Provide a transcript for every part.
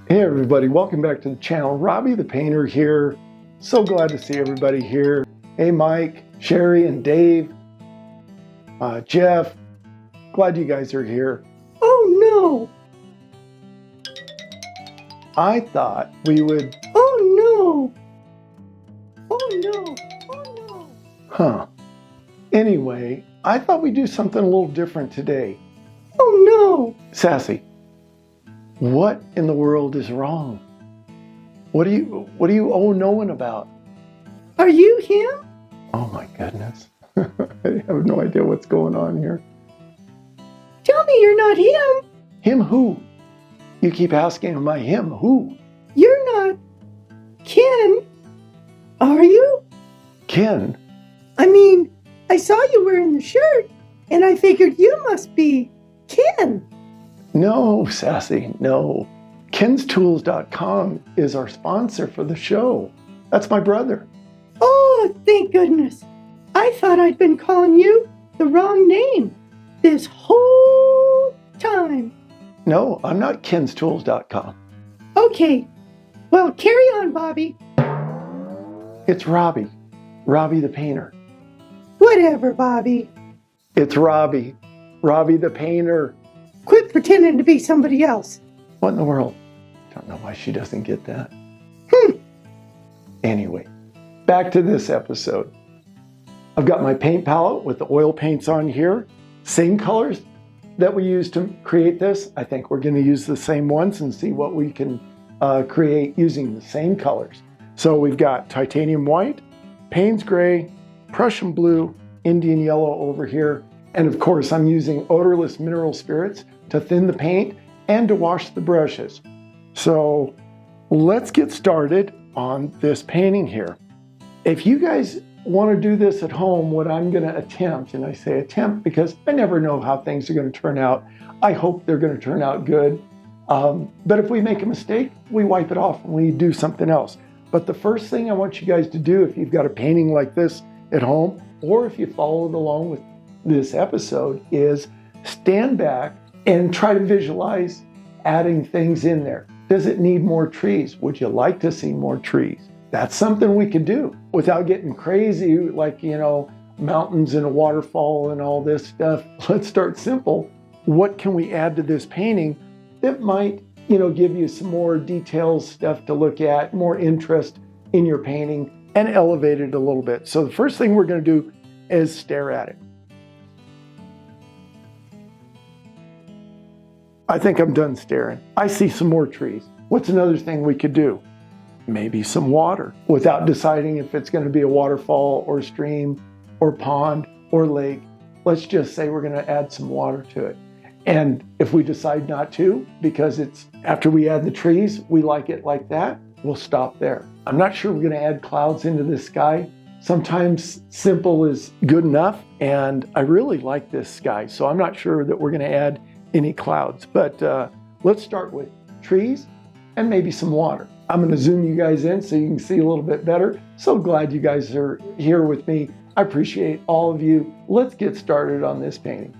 Hey everybody, welcome back to the channel. Robbie the Painter here. So glad to see everybody here. Hey Mike, Sherry, and Dave, Jeff. Glad you guys are here. Oh no! I thought we would... Oh no! Oh no! Oh no! Anyway, I thought we'd do something a little different today. Oh no! Sassy, what in the world is wrong? What are you oh knowing about? Are you him? Oh my goodness. I have no idea what's going on here. Tell me you're not him. Him who? You keep asking, am I him who? You're not Ken, are you? Ken? I mean, I saw you wearing the shirt, and I figured you must be Ken. No, Sassy, no. KensTools.com is our sponsor for the show. That's my brother. Oh, thank goodness. I thought I'd been calling you the wrong name this whole time. No, I'm not KensTools.com. Okay, well, carry on, Bobby. It's Robbie. Robbie the Painter. Whatever, Bobby. It's Robbie. Robbie the Painter. Quit pretending to be somebody else. What in the world? Don't know why she doesn't get that. Anyway, back to this episode. I've got my paint palette with the oil paints on here. Same colors that we used to create this. I think we're going to use the same ones and see what we can create using the same colors. So we've got titanium white, Payne's gray, Prussian blue, Indian yellow over here. And of course, I'm using odorless mineral spirits to thin the paint and to wash the brushes. So let's get started on this painting here. If you guys want to do this at home, what I'm going to attempt, and I say attempt because I never know how things are going to turn out. I hope they're going to turn out good. But if we make a mistake, we wipe it off and we do something else. But the first thing I want you guys to do, if you've got a painting like this at home, or if you followed along with this episode, is stand back and try to visualize adding things in there. Does it need more trees? Would you like to see more trees? That's something we could do without getting crazy, like, mountains and a waterfall and all this stuff. Let's start simple. What can we add to this painting that might, give you some more details, stuff to look at, more interest in your painting, and elevate it a little bit? So the first thing we're going to do is stare at it. I think I'm done staring. I see some more trees. What's another thing we could do? Maybe some water, without deciding if it's going to be a waterfall or stream or pond or lake. Let's just say we're going to add some water to it. And if we decide not to, because it's after we add the trees, we like it like that, we'll stop there. I'm not sure we're going to add clouds into the sky. Sometimes simple is good enough, and I really like this sky, so I'm not sure that we're going to add any clouds. But let's start with trees and maybe some water. I'm going to zoom you guys in so you can see a little bit better. So glad you guys are here with me. I appreciate all of you. Let's get started on this painting.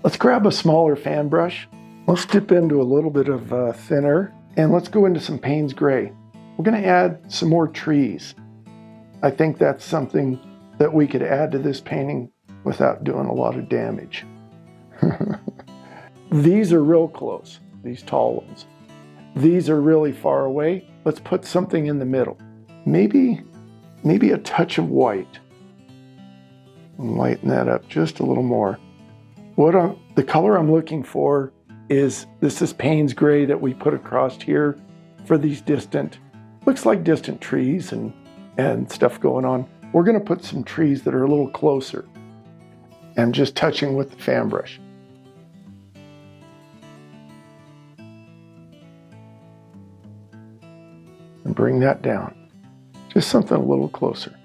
Let's grab a smaller fan brush. Let's dip into a little bit of thinner, and let's go into some Payne's gray. We're going to add some more trees. I think that's something that we could add to this painting without doing a lot of damage. These are real close, these tall ones. These are really far away. Let's put something in the middle. Maybe a touch of white. Lighten that up just a little more. The color I'm looking for is, this is Payne's gray that we put across here for these looks like distant trees and stuff going on. We're going to put some trees that are a little closer and just touching with the fan brush. And bring that down. Just something a little closer.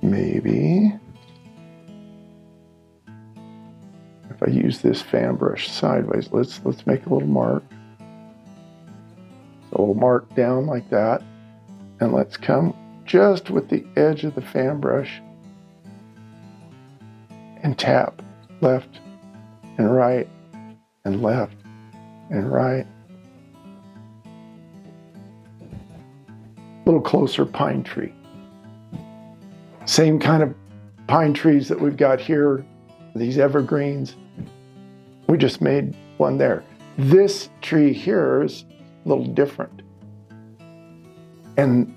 Maybe if I use this fan brush sideways, let's make a little mark. A little mark down like that. And let's come just with the edge of the fan brush and tap left and right and left and right little closer pine tree. Same kind of pine trees that we've got here, these evergreens. We just made one there. This tree here is a little different. And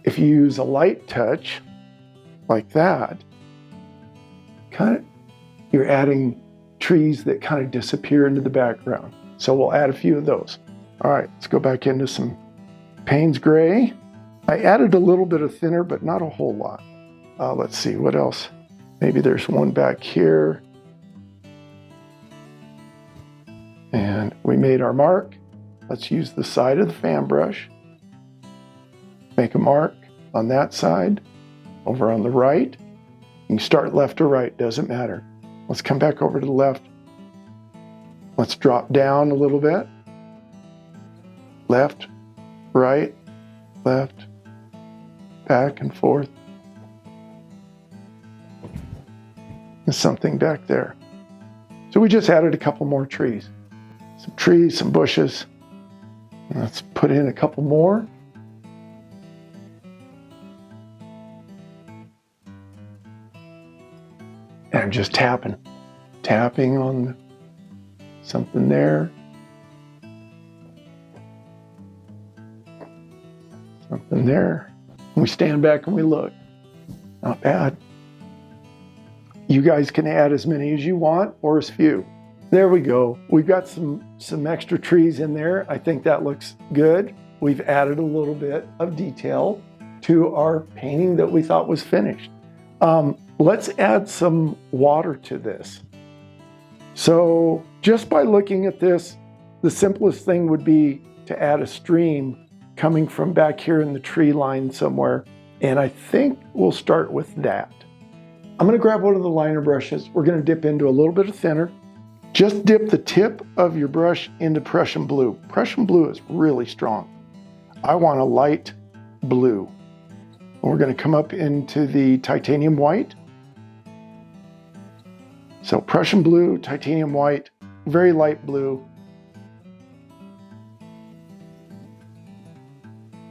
if you use a light touch like that, you're adding trees that kind of disappear into the background. So we'll add a few of those. All right, let's go back into some Payne's Gray. I added a little bit of thinner, but not a whole lot. Let's see, what else? Maybe there's one back here. And we made our mark. Let's use the side of the fan brush. Make a mark on that side, over on the right. You can start left or right, doesn't matter. Let's come back over to the left. Let's drop down a little bit. Left, right, left, back and forth. There's something back there. So we just added a couple more trees. Some trees, some bushes. Let's put in a couple more. And I'm just tapping on something there. Something there. We stand back and we look. Not bad. You guys can add as many as you want or as few. There we go. We've got some extra trees in there. I think that looks good. We've added a little bit of detail to our painting that we thought was finished. Let's add some water to this. So just by looking at this, the simplest thing would be to add a stream coming from back here in the tree line somewhere. And I think we'll start with that. I'm gonna grab one of the liner brushes. We're gonna dip into a little bit of thinner. Just dip the tip of your brush into Prussian blue. Prussian blue is really strong. I want a light blue. And we're gonna come up into the titanium white. So Prussian blue, titanium white, very light blue.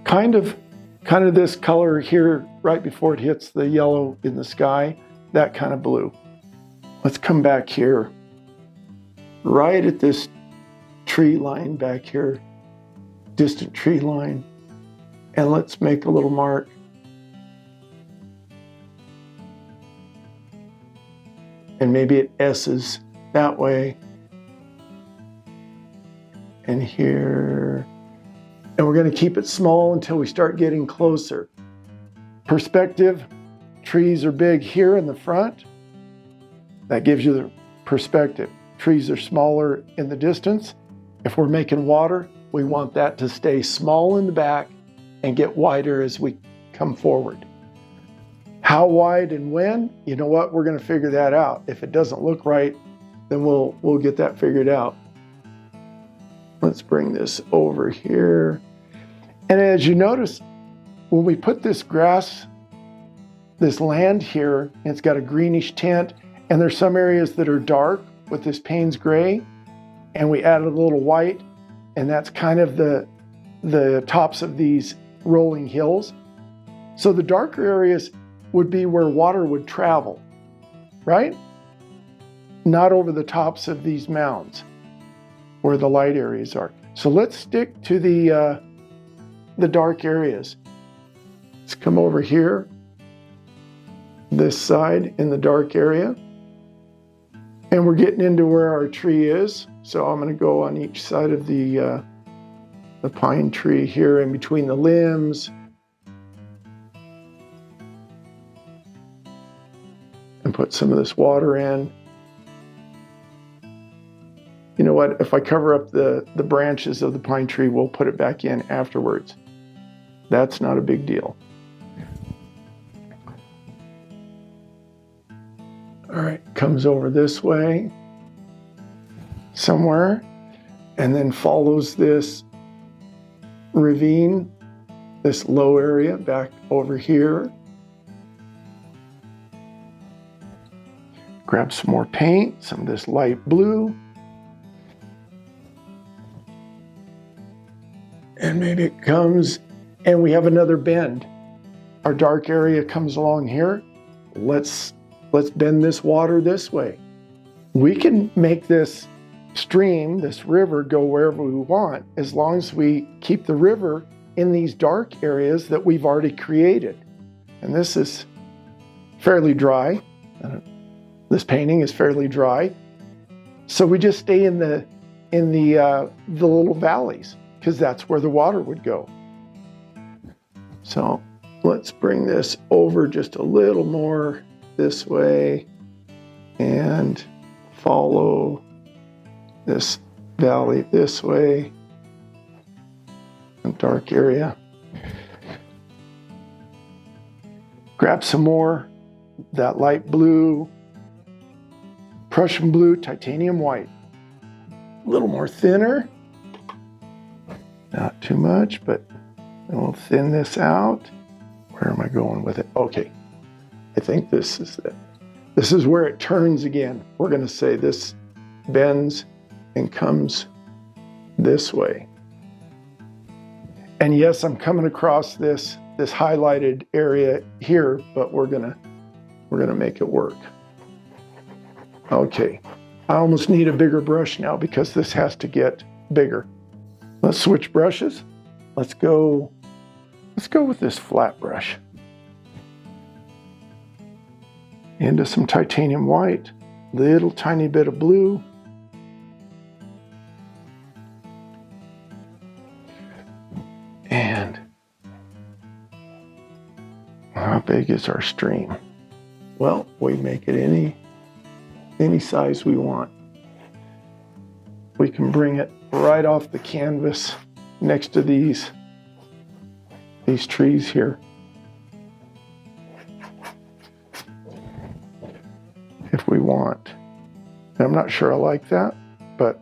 Kind of this color here right before it hits the yellow in the sky, that kind of blue. Let's come back here, right at this tree line back here, distant tree line, and let's make a little mark. And maybe it S's that way. And here. And we're going to keep it small until we start getting closer. Perspective, trees are big here in the front. That gives you the perspective. Trees are smaller in the distance. If we're making water, we want that to stay small in the back and get wider as we come forward. How wide and when? You know what? We're going to figure that out. If it doesn't look right, then we'll get that figured out. Let's bring this over here. And as you notice, when we put this grass, this land here, it's got a greenish tint, and there's some areas that are dark with this Payne's Gray, and we added a little white, and that's kind of the tops of these rolling hills. So the darker areas would be where water would travel, right? Not over the tops of these mounds where the light areas are. So let's stick to the dark areas. Let's come over here, this side in the dark area. And we're getting into where our tree is. So I'm gonna go on each side of the pine tree here in between the limbs. And put some of this water in. You know what, if I cover up the branches of the pine tree, we'll put it back in afterwards. That's not a big deal. All right, comes over this way somewhere, and then follows this ravine, this low area back over here. Grab some more paint, some of this light blue. And maybe it comes And we have another bend. Our dark area comes along here. Let's bend this water this way. We can make this stream, this river, go wherever we want, as long as we keep the river in these dark areas that we've already created. And this is fairly dry. This painting is fairly dry. So we just stay in the little valleys, because that's where the water would go. So let's bring this over just a little more this way and follow this valley this way, a dark area. Grab some more, that light blue, Prussian blue, titanium white. A little more thinner, not too much, but we'll thin this out. Where am I going with it? Okay, I think this is it. This is where it turns again. We're going to say this bends and comes this way. And yes, I'm coming across this highlighted area here, but we're gonna make it work. Okay, I almost need a bigger brush now because this has to get bigger. Let's switch brushes. Let's go with this flat brush. Into some titanium white, little tiny bit of blue. And how big is our stream? Well, we make it any size we want. We can bring it right off the canvas next to these trees here. If we want. And I'm not sure I like that, but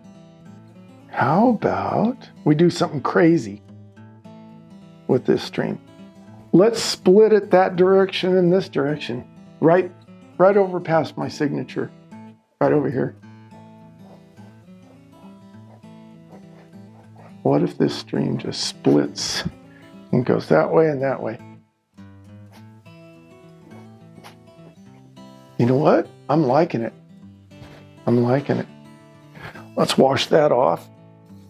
how about we do something crazy with this stream? Let's split it that direction and this direction. Right over past my signature. Right over here. What if this stream just splits and goes that way and that way? You know what? I'm liking it. I'm liking it. Let's wash that off.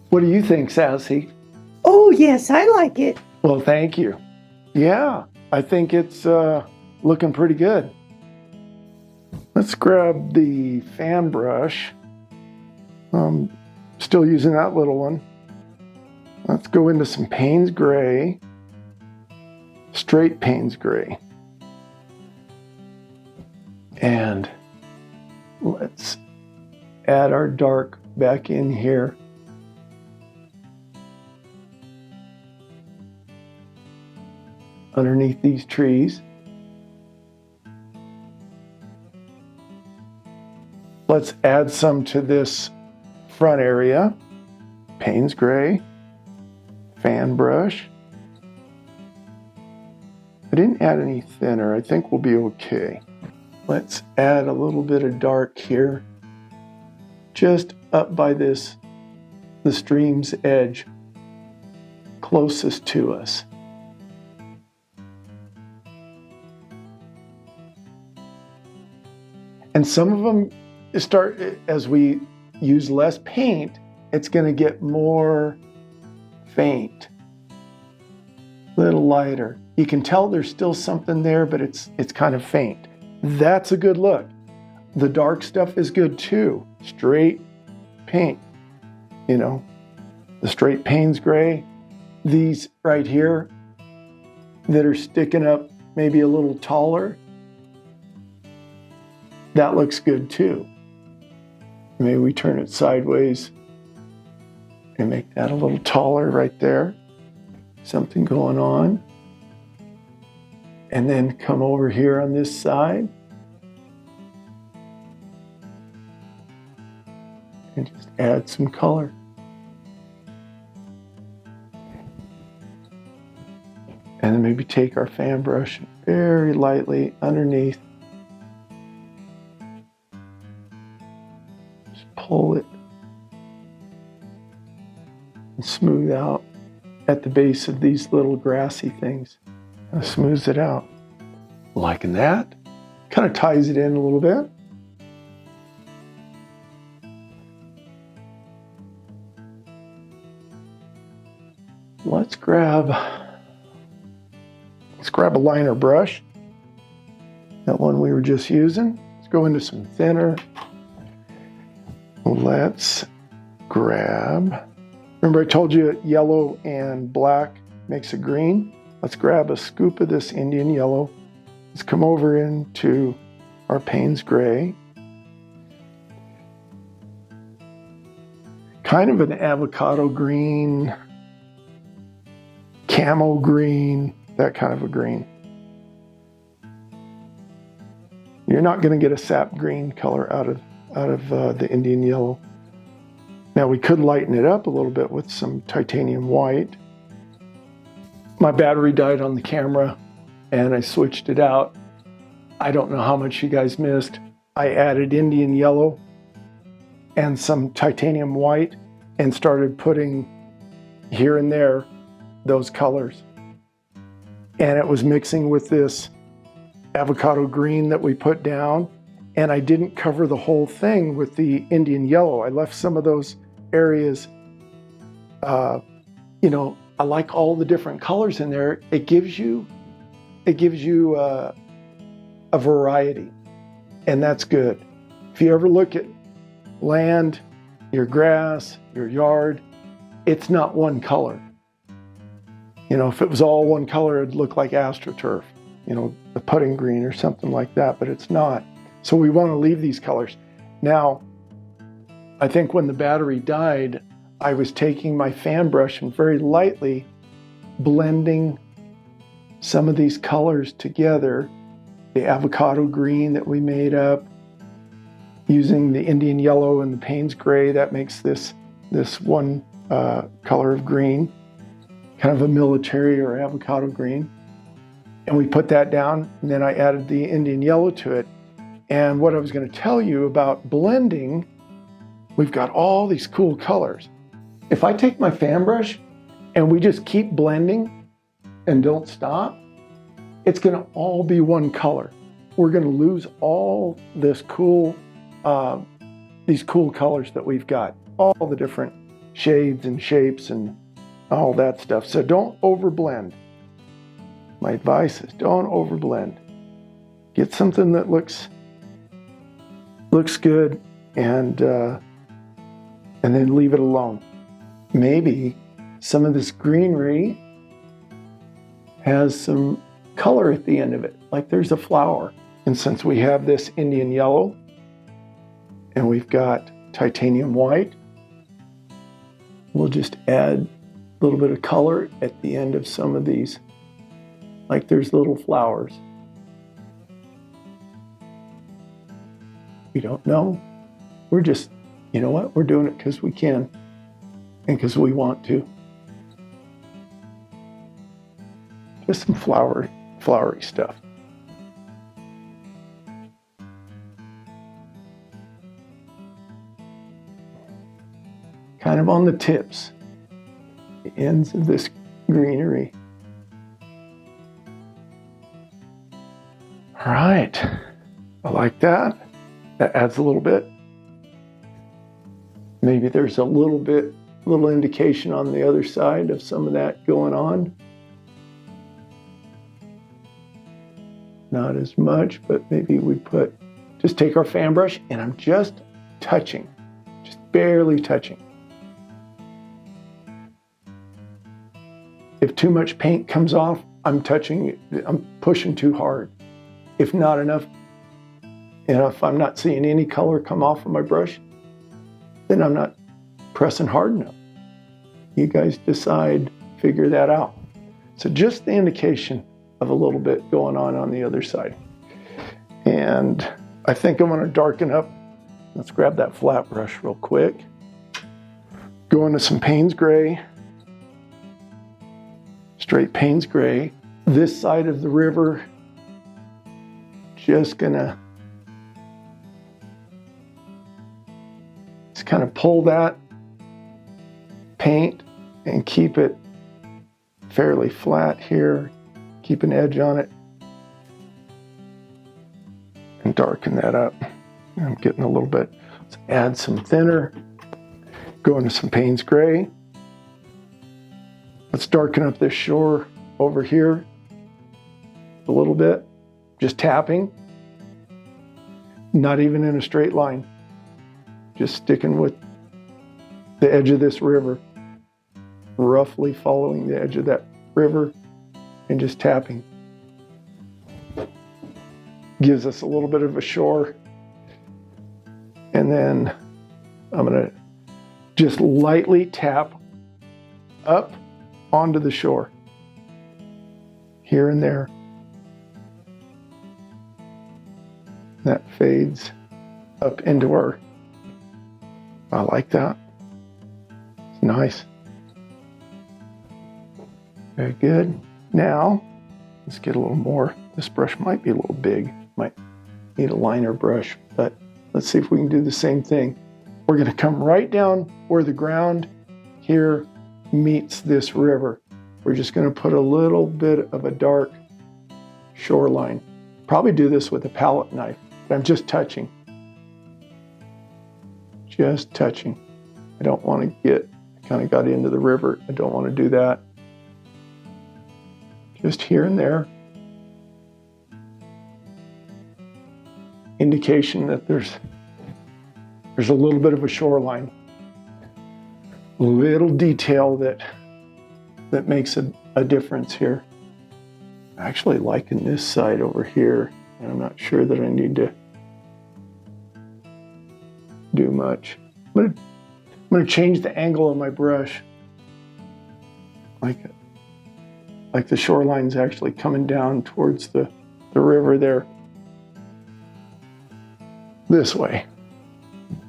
What do you think, Sassy? Oh, yes, I like it. Well, thank you. Yeah, I think it's looking pretty good. Let's grab the fan brush. Still using that little one. Let's go into some Payne's Gray, straight Payne's Gray. And let's add our dark back in here. Underneath these trees. Let's add some to this front area. Payne's Gray, fan brush. I didn't add any thinner. I think we'll be okay. Let's add a little bit of dark here, just up by the stream's edge, closest to us. And some of them start, as we use less paint, it's going to get more faint, a little lighter. You can tell there's still something there, but it's kind of faint. That's a good look. The dark stuff is good too. Straight paint, you know, the straight Payne's Gray. These right here that are sticking up maybe a little taller, that looks good too. Maybe we turn it sideways and make that a little taller right there. Something going on. And then come over here on this side and just add some color. And then maybe take our fan brush and very lightly underneath, just pull it and smooth out at the base of these little grassy things. Kind of smooths it out. Liking that. Kind of ties it in a little bit. Let's grab a liner brush. That one we were just using. Let's go into some thinner. Let's grab, remember I told you yellow and black makes a green? Let's grab a scoop of this Indian yellow. Let's come over into our Payne's gray. Kind of an avocado green, camo green, that kind of a green. You're not going to get a sap green color out of the Indian yellow. Now we could lighten it up a little bit with some titanium white. My battery died on the camera and I switched it out. I don't know how much you guys missed. I added Indian yellow and some titanium white and started putting here and there those colors. And it was mixing with this avocado green that we put down, and I didn't cover the whole thing with the Indian yellow. I left some of those areas. I like all the different colors in there. It gives you a variety, and that's good. If you ever look at land, your grass, your yard, it's not one color. If it was all one color, it'd look like AstroTurf, the putting green or something like that, but it's not. So we want to leave these colors. Now, I think when the battery died, I was taking my fan brush and very lightly blending some of these colors together. The avocado green that we made up, using the Indian yellow and the Payne's gray, that makes this one color of green, kind of a military or avocado green. And we put that down, and then I added the Indian yellow to it. And what I was going to tell you about blending, we've got all these cool colors. If I take my fan brush and we just keep blending and don't stop, it's going to all be one color. We're going to lose all this these cool colors that we've got, all the different shades and shapes and all that stuff. So don't overblend. My advice is don't overblend. Get something that looks good and then leave it alone. Maybe some of this greenery has some color at the end of it, like there's a flower. And since we have this Indian yellow and we've got titanium white, we'll just add a little bit of color at the end of some of these, like there's little flowers. We don't know. We're just, we're doing it because we can and because we want to. Just some flowery stuff. Kind of on the tips, the ends of this greenery. All right, I like that. That adds a little bit. Maybe there's a little indication on the other side of some of that going on. Not as much, but maybe we just take our fan brush and I'm just touching, just barely touching. If too much paint comes off, I'm pushing too hard. If not enough, if I'm not seeing any color come off of my brush, then I'm not pressing hard enough. You guys decide, figure that out. So just the indication of a little bit going on the other side. And I think I'm gonna darken up. Let's grab that flat brush real quick. Go into some Payne's gray. Straight Payne's gray. This side of the river, just kind of pull that paint and keep it fairly flat here. Keep an edge on it. And darken that up. I'm getting a little bit. Let's add some thinner. Go into some Payne's Gray. Let's darken up this shore over here a little bit. Just tapping. Not even in a straight line. Just sticking with the edge of this river. Roughly following the edge of that river and just tapping. Gives us a little bit of a shore. And then I'm going to just lightly tap up onto the shore. Here and there. That fades up into our, I like that. It's nice. Very good. Now, let's get a little more. This brush might be a little big. Might need a liner brush, but let's see if we can do the same thing. We're going to come right down where the ground here meets this river. We're just going to put a little bit of a dark shoreline. Probably do this with a palette knife, but I'm just touching. Just touching. I don't want to get, I kind of got into the river. I don't want to do that. Just here and there. Indication that there's a little bit of a shoreline. Little detail that makes a difference here. I actually liking this side over here, and I'm not sure that I need to do much. I'm gonna change the angle of my brush. Like the shoreline's actually coming down towards the river there. This way.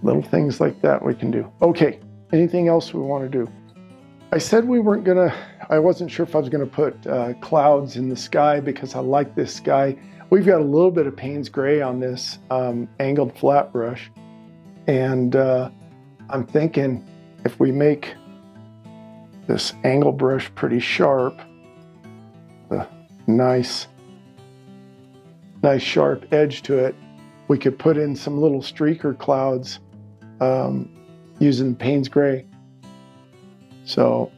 Little things like that we can do. Okay, anything else we want to do? I said we weren't gonna, I wasn't sure if I was gonna put clouds in the sky because I like this sky. We've got a little bit of Payne's Gray on this angled flat brush. And I'm thinking if we make this angle brush pretty sharp, a nice sharp edge to it, we could put in some little streaker clouds using Payne's Gray. So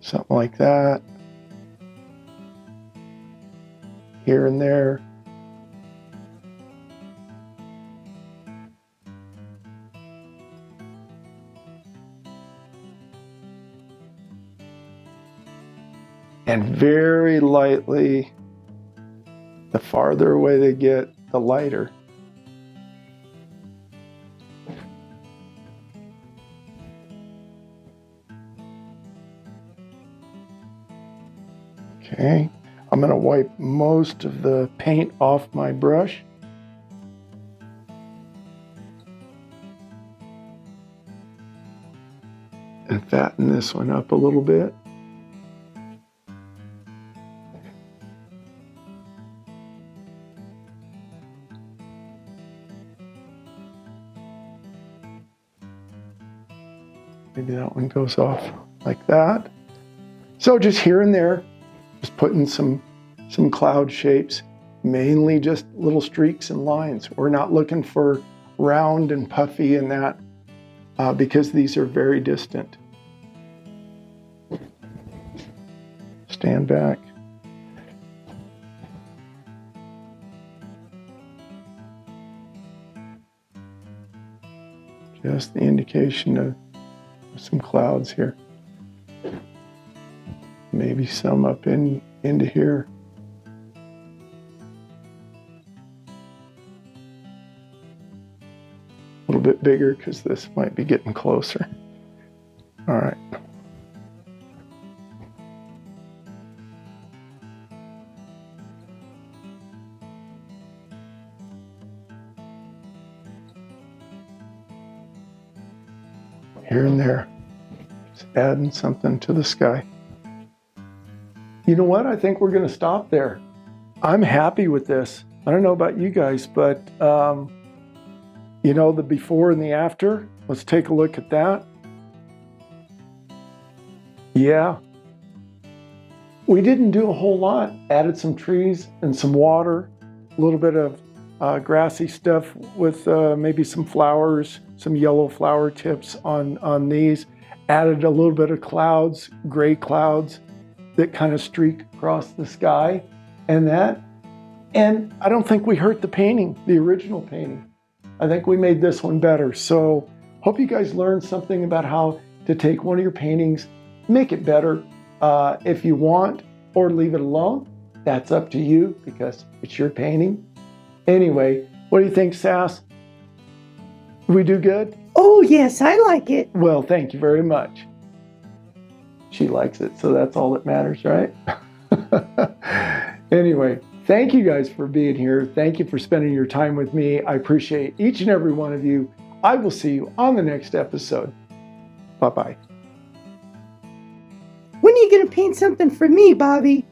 something like that. Here and there. And very lightly, the farther away they get, the lighter. Okay, I'm going to wipe most of the paint off my brush. And fatten this one up a little bit. Maybe that one goes off like that. So just here and there, just putting some cloud shapes, mainly just little streaks and lines. We're not looking for round and puffy and that because these are very distant. Stand back. Just the indication of some clouds here. Maybe some up into here. A little bit bigger because this might be getting closer. All right. Here and there, just adding something to the sky. You know what? I think we're going to stop there. I'm happy with this. I don't know about you guys, but you know, the before and the after. Let's take a look at that. Yeah. We didn't do a whole lot. Added some trees and some water, a little bit of grassy stuff with maybe some flowers, some yellow flower tips on these. Added a little bit of clouds, gray clouds that kind of streak across the sky and that. And I don't think we hurt the painting, the original painting. I think we made this one better. So hope you guys learned something about how to take one of your paintings, make it better if you want, or leave it alone. That's up to you because it's your painting. Anyway, what do you think, Sass? We do good? Oh, yes, I like it. Well, thank you very much. She likes it, so that's all that matters, right? Anyway, thank you guys for being here. Thank you for spending your time with me. I appreciate each and every one of you. I will see you on the next episode. Bye-bye. When are you going to paint something for me, Bobby?